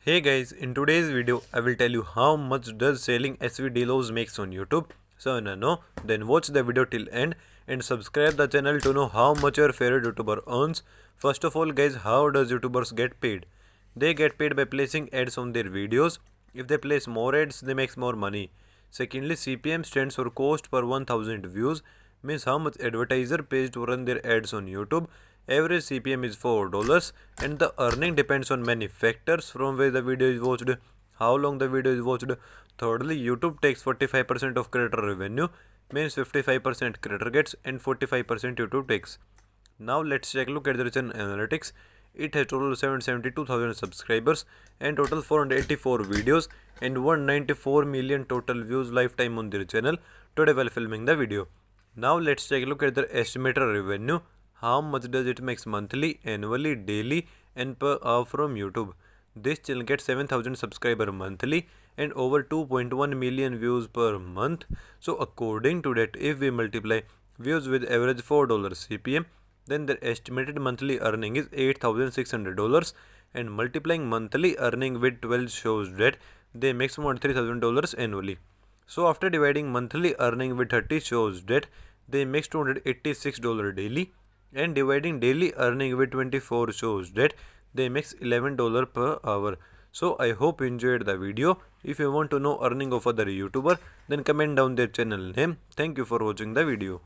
Hey guys, in today's video, I will tell you how much does Sailing SV Delos makes on YouTube. So wanna know? Then watch the video till end and subscribe the channel to know how much your favorite YouTuber earns. First of all guys, how does YouTubers get paid? They get paid by placing ads on their videos. If they place more ads, they make more money. Secondly, CPM stands for cost per 1000 views, means how much advertiser pays to run their ads on YouTube. Average CPM is $4 and the earning depends on many factors, from where the video is watched, how long the video is watched. Thirdly, YouTube takes 45% of creator revenue, means 55% creator gets and 45% YouTube takes. Now let's take a look at the channel analytics. It has total 772,000 subscribers and total 484 videos and 194 million total views lifetime on their channel today while filming the video. Now let's take a look at their estimated revenue. How much does it makes monthly, annually, daily and per hour from YouTube. This channel gets 7,000 subscriber monthly and over 2.1 million views per month. So according to that, if we multiply views with average $4 CPM, then their estimated monthly earning is $8,600, and multiplying monthly earning with 12 shows that they make more than $3,000 annually. So after dividing monthly earning with 30 shows that they make $286 daily, and dividing daily earning with 24 shows that they makes $11 per hour. So I hope you enjoyed the video. If you want to know earning of other YouTuber, then comment down their channel name. Thank you for watching the video.